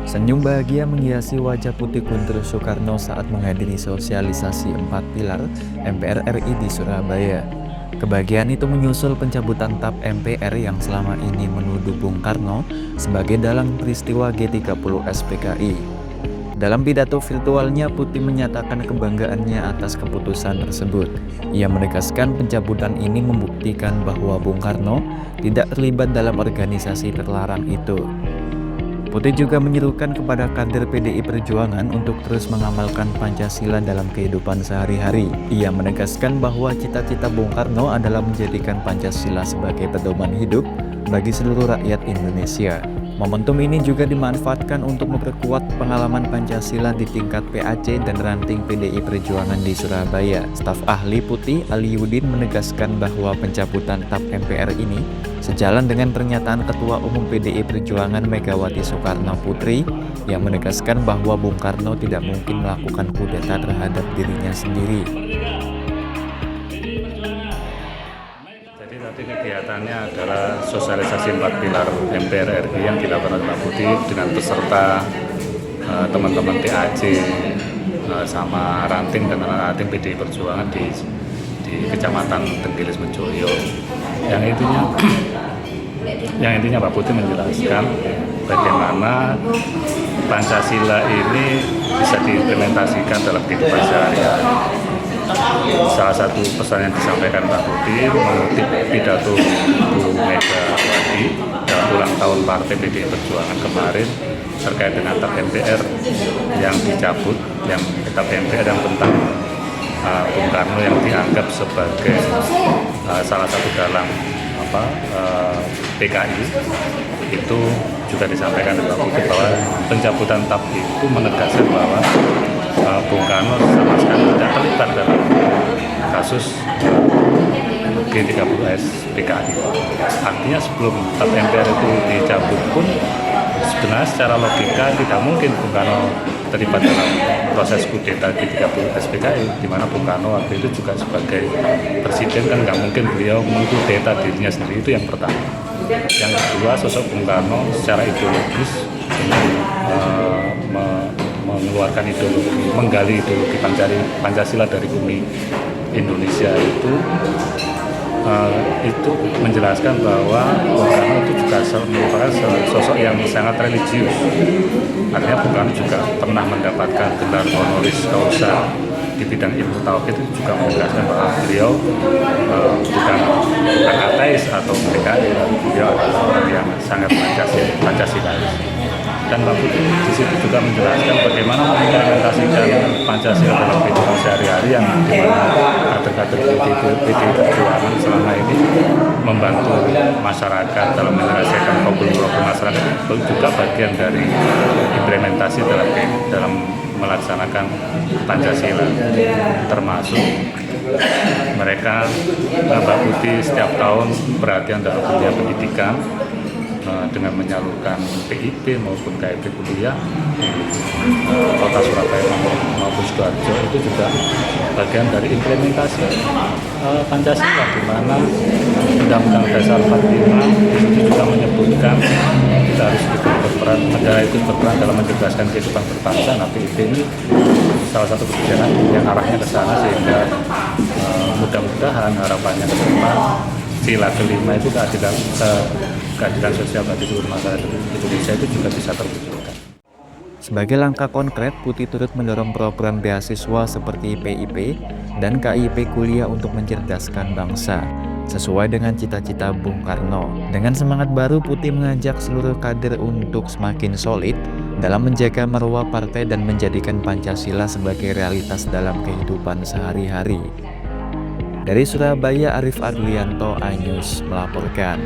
Senyum bahagia menghiasi wajah Putih Guntur Soekarno saat menghadiri sosialisasi 4 pilar MPR RI di Surabaya. Kebahagiaan itu menyusul pencabutan TAP MPR yang selama ini menuduh Bung Karno sebagai dalang peristiwa G30 SPKI. Dalam pidato virtualnya, Putih menyatakan kebanggaannya atas keputusan tersebut. Ia menegaskan pencabutan ini membuktikan bahwa Bung Karno tidak terlibat dalam organisasi terlarang itu. Putih juga menyerukan kepada kader PDI Perjuangan untuk terus mengamalkan Pancasila dalam kehidupan sehari-hari. Ia menegaskan bahwa cita-cita Bung Karno adalah menjadikan Pancasila sebagai pedoman hidup bagi seluruh rakyat Indonesia. Momentum ini juga dimanfaatkan untuk memperkuat pengalaman Pancasila di tingkat PAC dan ranting PDI Perjuangan di Surabaya. Staf ahli Putih Aliuddin menegaskan bahwa pencabutan TAP MPR ini sejalan dengan pernyataan Ketua Umum PDI Perjuangan Megawati Soekarno Putri yang menegaskan bahwa Bung Karno tidak mungkin melakukan kudeta terhadap dirinya sendiri. Jadi tadi kegiatannya adalah sosialisasi 4 pilar MPR RI yang dilakukan oleh Pak Putih dengan peserta teman-teman TAC sama ranting dan ranting PDI Perjuangan di Kecamatan Tenggilis Mejoyo. Yang intinya Pak Putih menjelaskan bagaimana Pancasila ini bisa diimplementasikan dalam kehidupan sehari-hari. Salah satu pesan yang disampaikan Pak Putih mengutip pidato Bu Megawati dalam ulang tahun Partai PDI Perjuangan kemarin terkait dengan TAP MPR yang dicabut, yang TAP MPR yang tentang Bung Karno yang dianggap sebagai salah satu dalang PKI, itu juga disampaikan oleh Pak Putih bahwa pencabutan TAP itu menegaskan bahwa Bung Karno sama sekali tidak terlibat dalam kasus G30 SPKI. Artinya sebelum TAP MPR itu dicabut pun sebenarnya secara logika tidak mungkin Bung Karno terlibat dalam proses kudeta G30 SPKI, di mana Bung Karno waktu itu juga sebagai presiden kan nggak mungkin beliau mengkudeta dirinya sendiri. Itu yang pertama. Yang kedua, sosok Bung Karno secara ideologis mengeluarkan ideologi, menggali ideologi Pancasila dari bumi Indonesia itu menjelaskan bahwa Bung Karno itu juga merupakan sosok yang sangat religius. Artinya Bung Karno juga pernah mendapatkan gelar honoris causa di bidang ilmu tauhid. Itu juga menjelaskan bahwa beliau bukan ateis atau PKI, beliau adalah orang yang sangat Pancasilais. Dan Pak Putih di situ juga menjelaskan bagaimana mengimplementasikan Pancasila dalam kehidupan sehari-hari, yang dimana kader-kader PDI Perjuangan selama ini membantu masyarakat dalam menyelesaikan problem-problem masyarakat, itu juga bagian dari implementasi dalam melaksanakan Pancasila, termasuk mereka Pak Putih setiap tahun perhatian dalam dunia pendidikan dengan menyalurkan PIP maupun KIP kuliah di kota Surabaya maupun Sidoarjo. Itu juga bagian dari implementasi Pancasila, di mana Undang-Undang Dasar 45 itu juga menyebutkan kita harus berperan, negara itu berperan dalam mencerdaskan kehidupan berbangsa. Nah, PIP ini salah satu kebijakan yang arahnya ke sana, sehingga mudah-mudahan harapannya ke depan sila kelima itu keadilan sosial bagi seluruh masyarakat Indonesia itu juga bisa terwujudkan. Sebagai langkah konkret, Putih turut mendorong program beasiswa seperti PIP dan KIP kuliah untuk mencerdaskan bangsa, sesuai dengan cita-cita Bung Karno. Dengan semangat baru, Putih mengajak seluruh kader untuk semakin solid dalam menjaga marwah partai dan menjadikan Pancasila sebagai realitas dalam kehidupan sehari-hari. Dari Surabaya, Arif Adlianto, iNews melaporkan.